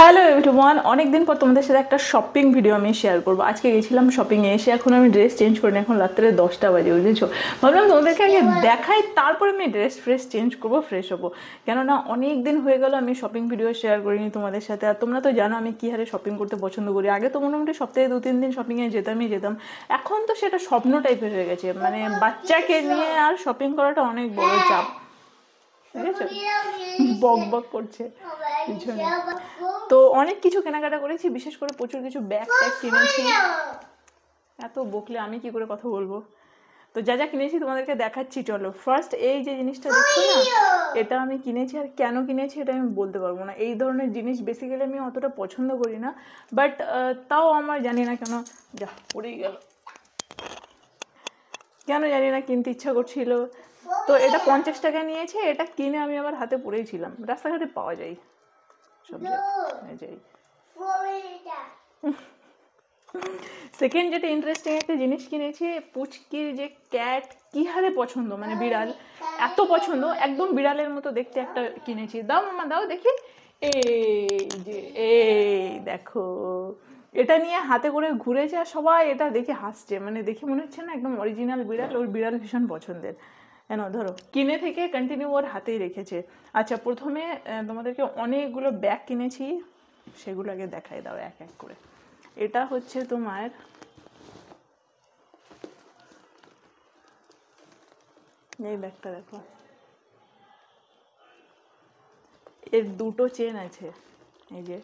Hello everyone, অনেক দিন পর তোমাদের সাথে একটা শপিং ভিডিও আমি শেয়ার করবো। আজকে গেছিলাম শপিংয়ে, এসে এখন আমি ড্রেস চেঞ্জ করি না, এখন রাত্রে 10টা বাজে, বুঝেছো। ভাবলাম তোমাদেরকে আগে দেখাই, তারপর আমি ড্রেস চেঞ্জ করবো, ফ্রেশ হবো। কেননা অনেক দিন হয়ে গেল আমি শপিং ভিডিও শেয়ার করিনি তোমাদের সাথে। আর তোমরা তো জানো আমি কী হারে শপিং করতে পছন্দ করি। আগে তো মোটামুটি সপ্তাহে 2-3 দিন শপিংয়ে যেতাম। এখন তো সেটা স্বপ্ন টাইপের হয়ে গেছে, মানে বাচ্চাকে নিয়ে আর শপিং করাটা অনেক বড় চাপ, ঠিক আছে। বক বক করছে পিছনে। তো অনেক কিছু কেনাকাটা করেছি, বিশেষ করে প্রচুর কিছু ব্যাগ ট্যাগ কিনেছি। এত বকলে আমি কি করে কথা বলবো। তো যা যা কিনেছি তোমাদেরকে দেখাচ্ছি, চলো। ফার্স্ট এই যে জিনিসটা দেখছো না, এটা আমি কিনেছি। আর কেন কিনেছি এটা আমি বলতে পারবো না। এই ধরনের জিনিস বেসিক্যালি আমি অতটা পছন্দ করি না, বাট তাও আমার জানি না কেন যা পড়েই গেল, কেন জানি না কিনতে ইচ্ছা করছিল। তো এটা 50 টাকা নিয়েছে। এটা কিনে আমি আবার হাতে পড়েছিলাম, রাস্তাঘাটে পাওয়া যায় সব জায়গায়। সেকেন্ড যেটা ইন্টারেস্টিং একটা জিনিস কিনেছি, পুচকির যে ক্যাট কি হারে পছন্দ, মানে বিড়াল এত পছন্দ, একদম বিড়ালের মতো দেখতে একটা কিনেছি। দাও মামা দাও দেখি, এই দেখো, এটা নিয়ে হাতে করে ঘুরেছে আর সবাই এটা দেখে হাসছে, মানে দেখে মনে হচ্ছে না একদম অরিজিনাল বিড়াল। ওর বিড়াল ভীষণ পছন্দের। কেন ধরো, কিনে থেকে কন্টিনিউ ওর হাতেই রেখেছে। আচ্ছা, প্রথমে তোমাদেরকে অনেকগুলো ব্যাগ কিনেছি, সেগুলো আগে দেখাই দাও এক এক করে। এটা হচ্ছে তোমার এই ব্যাগটা দেখো, এর দুটো চেন আছে এই যে,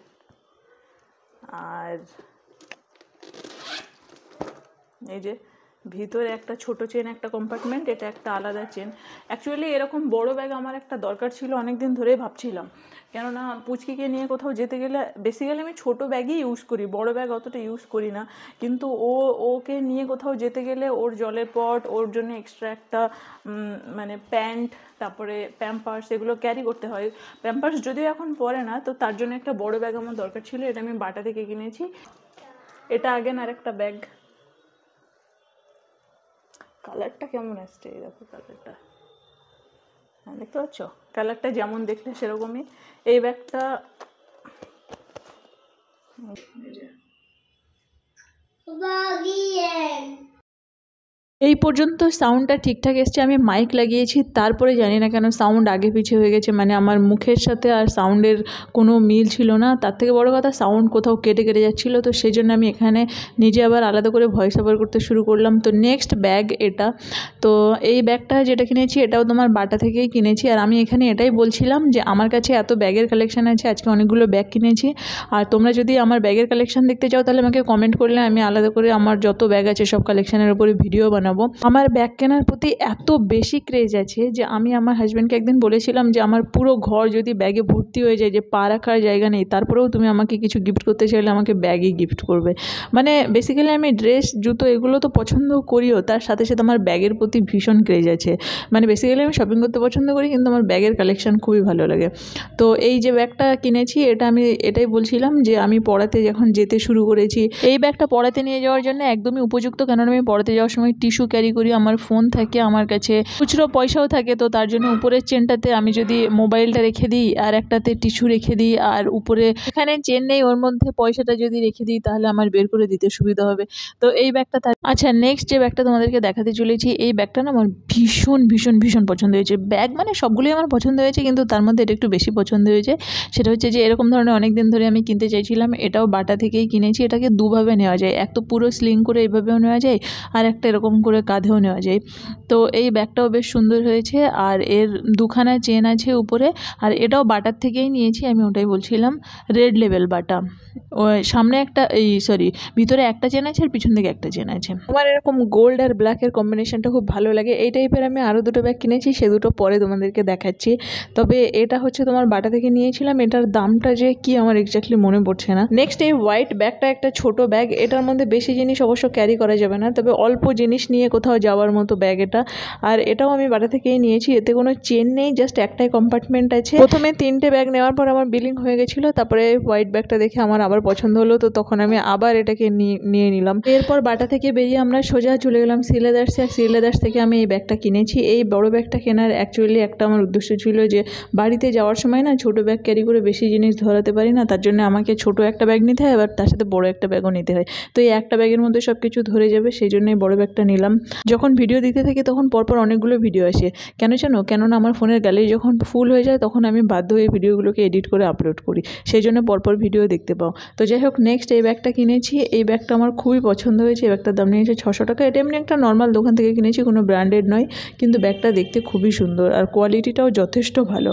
আর এই যে ভিতরে একটা ছোট চেন, একটা কম্পার্টমেন্ট, এটা একটা আলাদা চেন। অ্যাকচুয়ালি এরকম বড় ব্যাগ আমার একটা দরকার ছিল, অনেক দিন ধরেই ভাবছিলাম। কেননা পুচকিকে নিয়ে কোথাও যেতে গেলে বেসিক্যালি আমি ছোট ব্যাগই ইউজ করি, বড় ব্যাগ অতটা ইউজ করি না। কিন্তু ওকে নিয়ে কোথাও যেতে গেলে ওর জলের পট, ওর জন্য এক্সট্রা একটা মানে প্যান্ট, তারপরে প্যাম্পার্স, এগুলো ক্যারি করতে হয়। প্যাম্পার্স যদিও এখন পরে না, তো তার জন্য একটা বড় ব্যাগ আমার দরকার ছিল। এটা আমি বাটা থেকে কিনেছি। এটা আগেন আর একটা ব্যাগ, কালারটা কেমন আসছে এই দেখো কালারটা, হ্যাঁ দেখতে পাচ্ছ, কালারটা যেমন দেখলে সেরকমই। এই ব্যাগটা এই পর্যন্ত সাউন্ডটা ঠিকঠাক এসছে। আমি মাইক লাগিয়েছি, তারপরে জানি না কেন সাউন্ড আগে পিছিয়ে হয়ে গেছে, মানে আমার মুখের সাথে আর সাউন্ডের কোনো মিল ছিল না। তার থেকে বড় কথা, সাউন্ড কোথাও কেটে যাচ্ছিলো। তো সেই জন্য আমি এখানে নিজে আবার আলাদা করে ভয়েস ওভার করতে শুরু করলাম। তো নেক্সট ব্যাগ এটা। তো এই ব্যাগটা যেটা কিনেছি এটাও তোমার বাটা থেকেই কিনেছি। আর আমি এখানে এটাই বলছিলাম যে আমার কাছে এত ব্যাগের কালেকশান আছে, আজকে অনেকগুলো ব্যাগ কিনেছি। আর তোমরা যদি আমার ব্যাগের কালেকশান দেখতে চাও তাহলে আমাকে কমেন্ট করলে আমি আলাদা করে আমার যত ব্যাগ আছে সব কালেকশানের উপরে ভিডিও বানাবো। আমার ব্যাগ কেনার প্রতি এত বেশি ক্রেজ আছে যে আমি আমার হাজব্যান্ডকে একদিন বলেছিলাম যে আমার পুরো ঘর যদি ব্যাগে ভর্তি হয়ে যায়, যে পা রাখার জায়গা নেই, তারপরেও তুমি আমাকে কিছু গিফট করতে চাইলে আমাকে ব্যাগই গিফট করবে। মানে বেসিক্যালি আমি ড্রেস, জুতো এগুলো তো পছন্দ করিও, তার সাথে সাথে আমার ব্যাগের প্রতি ভীষণ ক্রেজ আছে। মানে বেসিক্যালি আমি শপিং করতে পছন্দ করি, কিন্তু আমার ব্যাগের কালেকশান খুবই ভালো লাগে। তো এই যে ব্যাগটা কিনেছি, এটা আমি এটাই বলছিলাম যে আমি পড়াতে যখন যেতে শুরু করেছি, এই ব্যাগটা পড়াতে নিয়ে যাওয়ার জন্য একদমই উপযুক্ত। কেননা আমি পড়াতে যাওয়ার সময় টিস্যু ক্যারি করি, আমার ফোন থাকে, আমার কাছে খুচরো পয়সাও থাকে। তো তার জন্য উপরের চেনটাতে আমি যদি মোবাইলটা রেখে দিই, আর একটাতে টিস্যু রেখে দিই, আর উপরে এখানে চেন নেই, ওর মধ্যে পয়সাটা যদি রেখে দিই তাহলে আমার বের করে দিতে সুবিধা হবে। তো এই ব্যাগটা আচ্ছা, নেক্সট যে ব্যাগটা তোমাদেরকে দেখাতে চলেছি, এই ব্যাগটা না আমার ভীষণ ভীষণ ভীষণ পছন্দ হয়েছে। ব্যাগ মানে সবগুলোই আমার পছন্দ হয়েছে, কিন্তু তার মধ্যে এটা একটু বেশি পছন্দ হয়েছে। সেটা হচ্ছে যে এরকম ধরনের অনেক দিন ধরে আমি কিনতে চাইছিলাম। এটাও বাটা থেকেই কিনেছি। এটাকে দুভাবে নেওয়া যায়, এক তো পুরো স্লিং করে এইভাবেও নেওয়া যায়, আর একটা এরকম করে কাঁধেও নেওয়া যায়। তো এই ব্যাগটাও বেশ সুন্দর হয়েছে, আর এর দুখানা চেন আছে উপরে। আর এটাও বাটার থেকেই নিয়েছি, আমি ওটাই বলছিলাম, রেড লেবেল বাটা। ওই সামনে একটা, ভিতরে একটা চেন আছে আর পিছন দিকে একটা চেন আছে। আমার এরকম গোল্ড আর ব্ল্যাকের কম্বিনেশনটা খুব ভালো লাগে। এই টাইপের আমি আরও দুটো ব্যাগ কিনেছি, সে দুটো পরে তোমাদেরকে দেখাচ্ছি। তবে এটা হচ্ছে তোমার বাটা থেকে নিয়েছিলাম। এটার দামটা যে কি আমার এক্স্যাক্টলি মনে পড়ছে না। নেক্সট এই হোয়াইট ব্যাগটা একটা ছোট ব্যাগ, এটার মধ্যে বেশি জিনিস অবশ্য ক্যারি করা যাবে না, তবে অল্প জিনিস নিয়ে কোথাও যাওয়ার মতো ব্যাগ এটা। আর এটাও আমি বাটা থেকেই নিয়েছি, এতে কোনো চেন নেই, জাস্ট একটাই কম্পার্টমেন্ট আছে। প্রথমে 3টে ব্যাগ নেওয়ার পর আমার বিলিং হয়ে গেছিলো, তারপরে হোয়াইট ব্যাগটা দেখে আমার আবার পছন্দ হলো, তো তখন আমি আবার এটাকে নিয়ে নিলাম। এরপর বাটা থেকে বেরিয়ে আমরা সোজা চলে গেলাম শ্রীলেদার্সে। আর শ্রীলেদার্স থেকে আমি এই ব্যাগটা কিনেছি। এই বড় ব্যাগটা কেনার অ্যাকচুয়ালি একটা আমার উদ্দেশ্য ছিল যে বাড়িতে যাওয়ার সময় না ছোটো ব্যাগ ক্যারি করে বেশি জিনিস ধরাতে পারি না, তার জন্য আমাকে ছোটো একটা ব্যাগ নিতে হয়, এবার তার সাথে বড় একটা ব্যাগও নিতে হয়। তো এই একটা ব্যাগের মধ্যে সব কিছু ধরে যাবে, সেই জন্যই বড় ব্যাগটা নিলাম। যখন ভিডিও দিতে থাকি তখন পরপর অনেকগুলো ভিডিও আসে, কেননা আমার ফোনের গ্যালারি যখন ফুল হয়ে যায় তখন আমি বাধ্য হয়ে ভিডিওগুলোকে এডিট করে আপলোড করি, সেই জন্য পরপর ভিডিও দেখতে পাও। তো যাই হোক, নেক্সট এই ব্যাগটা কিনেছি। এই ব্যাগটা আমার খুবই পছন্দ হয়েছে। এই ব্যাগটার দাম নিয়েছে 600 টাকা। এটা এমনি একটা নর্মাল দোকান থেকে কিনেছি, কোনো ব্র্যান্ডেড নয়, কিন্তু ব্যাগটা দেখতে খুবই সুন্দর আর কোয়ালিটিটাও যথেষ্ট ভালো।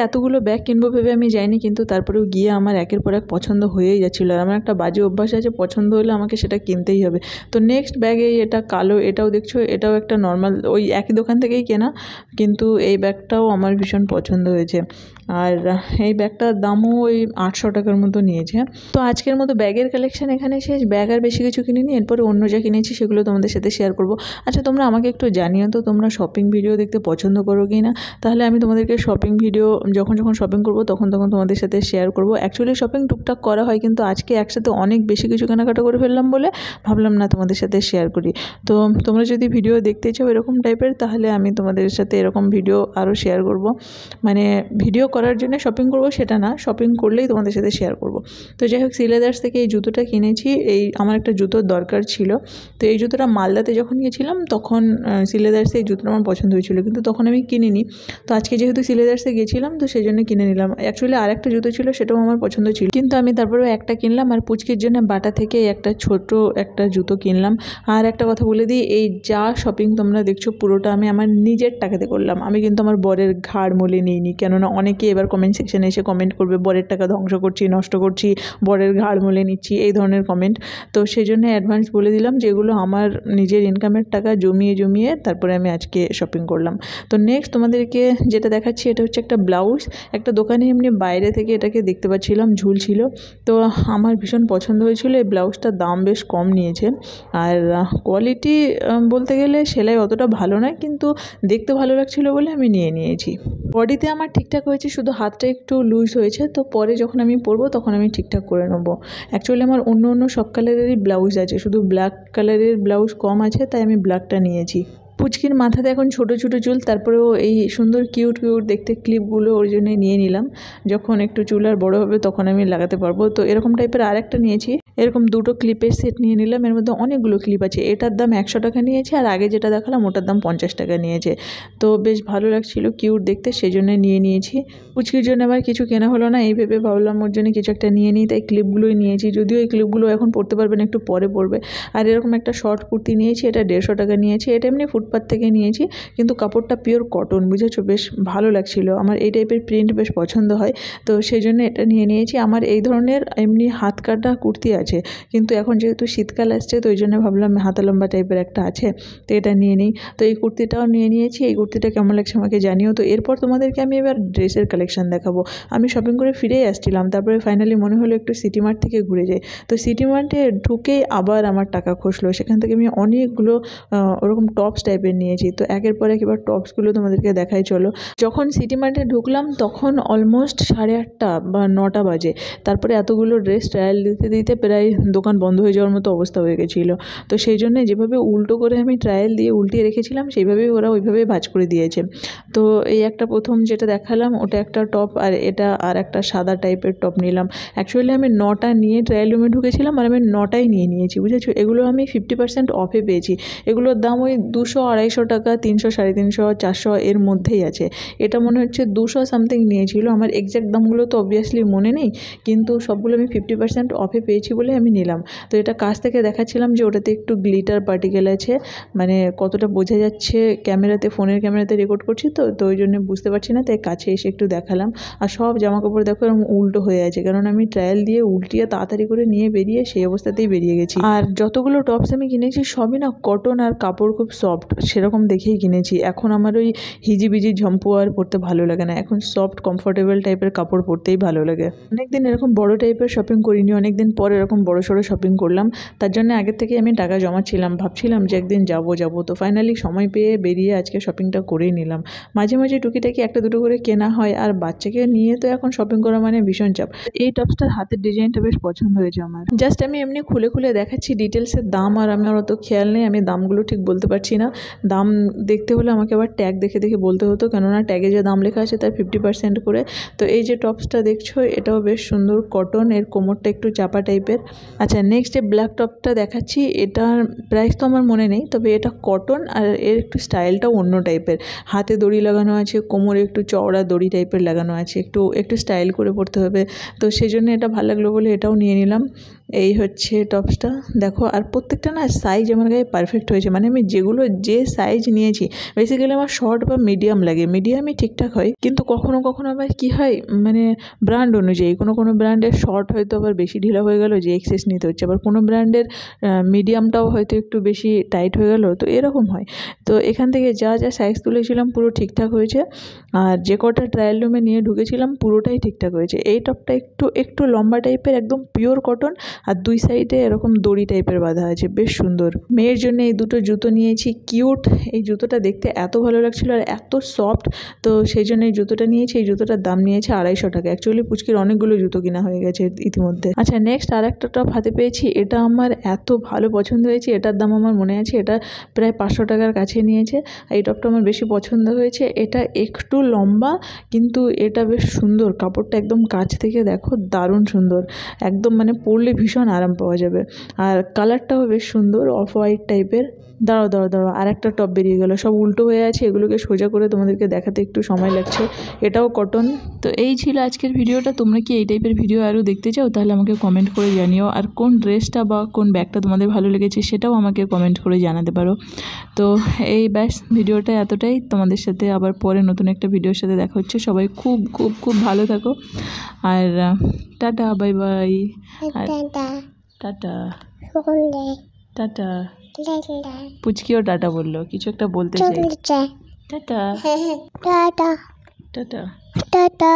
এতগুলো ব্যাগ কিনবো ভেবে আমি যাইনি, কিন্তু তারপরেও গিয়ে আমার একের পর এক পছন্দ হয়েই যাচ্ছিলো। আর আমার একটা বাজে অভ্যাস আছে, পছন্দ হলে আমাকে সেটা কিনতেই হবে। তো নেক্সট ব্যাগে এটা কালো, এটাও দেখছো, এটাও একটা নর্মাল ওই একই দোকান থেকেই কেনা, কিন্তু এই ব্যাগটাও আমার ভীষণ পছন্দ হয়েছে। আর এই ব্যাগটার দামও ওই 800 টাকার মতো নিয়েছে। তো আজকের মতো ব্যাগের কালেকশন এখানে শেষ। ব্যাগ আর বেশি কিছু কিনিনি, এরপরে অন্য যা কিনেছি সেগুলো তোমাদের সাথে শেয়ার করবো। আচ্ছা, তোমরা আমাকে একটু জানিও তো তোমরা শপিং ভিডিও দেখতে পছন্দ করো কি না, তাহলে আমি তোমাদেরকে শপিং ভিডিও যখন শপিং করবো তখন তোমাদের সাথে শেয়ার করবো। অ্যাকচুয়ালি শপিং টুকটাক করা হয়, কিন্তু আজকে একসাথে অনেক বেশি কিছু কেনাকাটা করে ফেললাম বলে ভাবলাম না তোমাদের সাথে শেয়ার করি। তো তোমরা যদি ভিডিও দেখতে চাও এরকম টাইপের, তাহলে আমি তোমাদের সাথে এরকম ভিডিও আরও শেয়ার করব। মানে ভিডিও করার জন্য শপিং করব সেটা না, শপিং করলেই তোমাদের সাথে শেয়ার করব। তো যাই হোক, শ্রীলেদার্স থেকে এই জুতোটা কিনেছি। আমার একটা জুতোর দরকার ছিল, তো এই জুতোটা মালদাতে যখন গেছিলাম তখন শ্রীলেদার্সে এই জুতোটা আমার পছন্দ হয়েছিল, কিন্তু তখন আমি কিনিনি। তো আজকে যেহেতু শ্রীলেদার্সে গেছিলাম তো সেই জন্য কিনে নিলাম। অ্যাকচুয়ালি আরেকটা জুতো ছিল, সেটাও আমার পছন্দ ছিল, কিন্তু আমি তারপরেও একটা কিনলাম। আর পুচকির জন্য বাটা থেকে একটা ছোট একটা জুতো কিনলাম। আর একটা কথা বলে দিই, এই যা শপিং তোমরা দেখছো পুরোটা আমি আমার নিজের টাকাতে করলাম। আমি কিন্তু আমার বরের ঘাড় মলে নিইনি, কেননা অনেকে এবার কমেন্ট সেকশনে এসে কমেন্ট করবে বরের টাকা ধ্বংস করছি, নষ্ট করছি, বরের ঘাড় মলে নিচ্ছি, এই ধরনের কমেন্ট। তো সেই জন্য অ্যাডভান্স বলে দিলাম যেগুলো আমার নিজের ইনকামের টাকা জমিয়ে তারপরে আমি আজকে শপিং করলাম। তো নেক্সট তোমাদেরকে যেটা দেখাচ্ছি, এটা হচ্ছে একটা ব্লাউজ। একটা দোকানে এমনি বাইরে থেকে এটাকে দেখতে পাচ্ছিলাম, ঝুলছিল, তো আমার ভীষণ পছন্দ হয়েছিল। এই ব্লাউজটার দাম বেশ কম নিয়েছে, আর কোয়ালিটি বলতে গেলে সেলাই অতটা ভালো নয়, কিন্তু দেখতে ভালো লাগছিলো বলে আমি নিয়েছি। বডিতে আমার ঠিকঠাক হয়েছে, শুধু হাতটা একটু লুজ হয়েছে, তো পরে যখন আমি পরবো তখন আমি ঠিকঠাক করে নেবো। অ্যাকচুয়ালি আমার অন্য সব কালারেরই ব্লাউজ আছে, শুধু ব্ল্যাক কালারের ব্লাউজ কম আছে, তাই আমি ব্ল্যাকটা নিয়েছি। পুচকির মাথাতে এখন ছোটো ছোটো চুল, তারপরেও এই সুন্দর কিউট দেখতে ক্লিপগুলো ওর জন্য নিয়ে নিলাম। যখন একটু চুল আর বড়ো হবে তখন আমি লাগাতে পারবো। তো এরকম টাইপের আরেকটা নিয়েছি, এরকম 2টো ক্লিপের সেট নিয়ে নিলাম। এর মধ্যে অনেকগুলো ক্লিপ আছে। এটার দাম 100 টাকা নিয়েছে, আর আগে যেটা দেখালাম ওটার দাম 50 টাকা নিয়েছে। তো বেশ ভালো লাগছিলো, কিউট দেখতে, সেই জন্য নিয়েছি। পুচকির জন্য আবার কিছু কেনা হলো না, এই ভেবে ভাবলাম ওর জন্য কিছু একটা নিয়ে নিই, তাই ক্লিপগুলোই নিয়েছি। যদিও এই ক্লিপগুলো এখন পরতে পারবে না, একটু পরে পরবে। আর এরকম একটা শর্ট কুর্তি নিয়েছি, এটা 150 টাকা নিয়েছি। এটা এমনি ফুটপাথ থেকে নিয়েছি, কিন্তু কাপড়টা পিওর কটন, বুঝেছো, বেশ ভালো লাগছিলো। আমার এই টাইপের প্রিন্ট বেশ পছন্দ হয়, তো সেই জন্য এটা নিয়েছি। আমার এই ধরনের এমনি হাত কাটা কুর্তি আছে, কিন্তু এখন যেহেতু শীতকাল আসছে তো ওই জন্য ভাবলাম হাতা লম্বা টাইপের একটা আছে, তো এটা নিয়ে নিই। তো এই কুর্তিটাও নিয়েছি। এই কুর্তিটা কেমন লাগছে আমাকে জানিও। তো এরপর তোমাদেরকে আমি এবার ড্রেসের কালেকশন দেখাবো। আমি শপিং করে ফিরেই আসছিলাম, তারপরে ফাইনালি মনে হলো একটু সিটি মার্ট থেকে ঘুরে যাই। তো সিটি মার্টে ঢুকেই আবার আমার টাকা খসলো, সেখান থেকে আমি অনেকগুলো ওরকম টপস টাইপের নিয়েছি। তো একের পর এক এবার টপসগুলো তোমাদেরকে দেখাই চলো। যখন সিটি মার্টে ঢুকলাম তখন অলমোস্ট 8:30 বা 9টা বাজে। তারপরে এতগুলো ড্রেস ট্রায়াল দিতে প্রায় দোকান বন্ধ হয়ে যাওয়ার মতো অবস্থা হয়ে গেছিলো। তো সেই জন্য যেভাবে উল্টো করে আমি ট্রায়াল দিয়ে উল্টিয়ে রেখেছিলাম সেইভাবেই ওরা ওইভাবেই ভাঁজ করে দিয়েছে। তো এই একটা প্রথম যেটা দেখালাম ওটা একটা টপ, আর এটা আর একটা সাদা টাইপের টপ নিলাম। অ্যাকচুয়ালি আমি 9টা নিয়ে ট্রায়াল রুমে ঢুকেছিলাম, আর আমি 9টাই নিয়েছি, বুঝেছো। এগুলো আমি 50% অফে পেয়েছি। এগুলোর দাম ওই 200-250 টাকা, 300, 350, 400 এর মধ্যেই আছে। এটা মনে হচ্ছে 200 সামথিং নিয়েছিল। আমার এক্স্যাক্ট দামগুলো তো অবভিয়াসলি মনে নেই, কিন্তু সবগুলো আমি 50% অফে পেয়েছি বলে আমি নিলাম। তো এটা কাছ থেকে দেখাচ্ছিলাম যে ওটাতে একটু গ্লিটার পার্টিকেল আছে, মানে কতটা বোঝা যাচ্ছে ক্যামেরাতে, ফোনের ক্যামেরাতে রেকর্ড করছি তো ওই জন্য বুঝতে পারছি না, তাই কাছে এসে একটু দেখালাম। আর সব জামাকাপড় দেখো এরকম উল্টো হয়ে আছে, কারণ আমি ট্রায়াল দিয়ে উল্টিয়ে তাড়াতাড়ি করে নিয়ে বেরিয়ে সেই অবস্থাতেই বেরিয়ে গেছি। আর যতগুলো টপস আমি কিনেছি সবই না কটন, আর কাপড় খুব সফট, সেরকম দেখেই কিনেছি। এখন আমার ওই হিজিবিজি ঝম্পু আর পরতে ভালো লাগে না, এখন সফট কমফোর্টেবল টাইপের কাপড় পরতেই ভালো লাগে। অনেকদিন এরকম বড় টাইপের শপিং করিনি, অনেকদিন পর এরকম এরকম বড়সড় শপিং করলাম। তার জন্য আগের থেকে আমি টাকা জমাচ্ছিলাম, ভাবছিলাম যে একদিন যাব। তো ফাইনালি সময় পেয়ে বেরিয়ে আজকে শপিংটা করেই নিলাম। মাঝে মাঝে টুকিটাকি একটা দুটো করে কেনা হয়, আর বাচ্চাকে নিয়ে তো এখন শপিং করা মানে ভীষণ চাপ। এই টপসটার হাতের ডিজাইনটা বেশ পছন্দ হয়েছে আমার। জাস্ট আমি এমনি খুলে খুলে দেখাচ্ছি ডিটেলসের দাম, আর আমার অত খেয়াল নেই, আমি দামগুলো ঠিক বলতে পারছি না। দাম দেখতে হলে আমাকে আবার ট্যাগ দেখে দেখে বলতে হতো, কেননা ট্যাগে যে দাম লেখা আছে তার 50% করে। তো এই যে টপসটা দেখছো এটাও বেশ সুন্দর, কটন, এর কোমরটা একটু চাপা টাইপের। আচ্ছা, নেক্সট এই ব্ল্যাক টপটা দেখাচ্ছি। এটার প্রাইস তো আমার মনে নেই, তবে এটা কটন আর এর একটু স্টাইলটাও অন্য টাইপের। হাতে দড়ি লাগানো আছে, কোমরে একটু চওড়া দড়ি টাইপের লাগানো আছে, একটু স্টাইল করে পরতে হবে। তো সেই জন্য এটা ভালো লাগলো বলে এটাও নিয়ে নিলাম। এই হচ্ছে টপসটা, দেখো। আর প্রত্যেকটা না সাইজ আমার গায়ে পারফেক্ট হয়েছে, মানে আমি যে সাইজ নিয়েছি, বেসিক্যালি আমার শর্ট বা মিডিয়াম লাগে, মিডিয়ামই ঠিকঠাক হয়। কিন্তু কখনো কখনো আবার কী হয়, মানে ব্র্যান্ড অনুযায়ী কোনো ব্র্যান্ডের শর্ট হয়তো আবার বেশি ঢিলা হয়ে গেল যে এক্সেস নিতে হচ্ছে, আবার কোনো ব্র্যান্ডের মিডিয়ামটাও হয়তো একটু বেশি টাইট হয়ে গেল, তো এরকম হয়। তো এখান থেকে যা সাইজ তুলেছিলাম পুরো ঠিকঠাক হয়েছে, আর যে কটা ট্রায়াল রুমে নিয়ে ঢুকেছিলাম পুরোটাই ঠিকঠাক হয়েছে। এই টপটা একটু লম্বা টাইপের, একদম পিওর কটন, আর দুই সাইডে এরকম দড়ি টাইপের বাঁধা আছে, বেশ সুন্দর। মেয়ের জন্য এই দুটো জুতো নিয়েছি, কিউট। এই জুতোটা দেখতে এত ভালো লাগছিল আর এত সফট, তো সেই জন্য এই জুতোটা নিয়েছি। এই জুতোটার দাম নিয়েছে 250 টাকা। অ্যাকচুয়ালি পুচকির অনেকগুলো জুতো কিনা হয়ে গেছে ইতিমধ্যে। আচ্ছা, নেক্সট আর একটা টপ হাতে পেয়েছি, এটা আমার এত ভালো পছন্দ হয়েছে, এটার দাম আমার মনে আছে, এটা প্রায় 500 টাকার কাছে নিয়েছে। এই টপটা আমার বেশি পছন্দ হয়েছে। এটা একটু লম্বা, কিন্তু এটা বেশ সুন্দর, কাপড়টা একদম কাছ থেকে দেখো, দারুণ সুন্দর, একদম মানে পরলে ভীষণ আরাম পাওয়া যাবে। আর কালারটাও বেশ সুন্দর, অফ হোয়াইট টাইপের। দাঁড়াও, আর একটা টপ বেরিয়ে গেল, সব উল্টো হয়ে আছে, এগুলোকে সোজা করে তোমাদেরকে দেখাতে একটু সময় লাগছে। এটাও কটন। তো এই ছিল আজকের ভিডিওটা। তোমরা কি এই টাইপের ভিডিও আরও দেখতে চাও, তাহলে আমাকে কমেন্ট করে জানিও। আর কোন ড্রেসটা বা কোন ব্যাগটা তোমাদের ভালো লেগেছে সেটাও আমাকে কমেন্ট করে জানাতে পারো। তো এই ব্যাস, ভিডিওটা এতটাই। তোমাদের সাথে আবার পরে নতুন একটা ভিডিওর সাথে দেখা হচ্ছে। সবাই খুব খুব খুব ভালো থাকো, আর tata, bye bye. Tata tata. পুচকিও টাটা বললো, কিছু একটা বলতে চাই। Tata tata tata.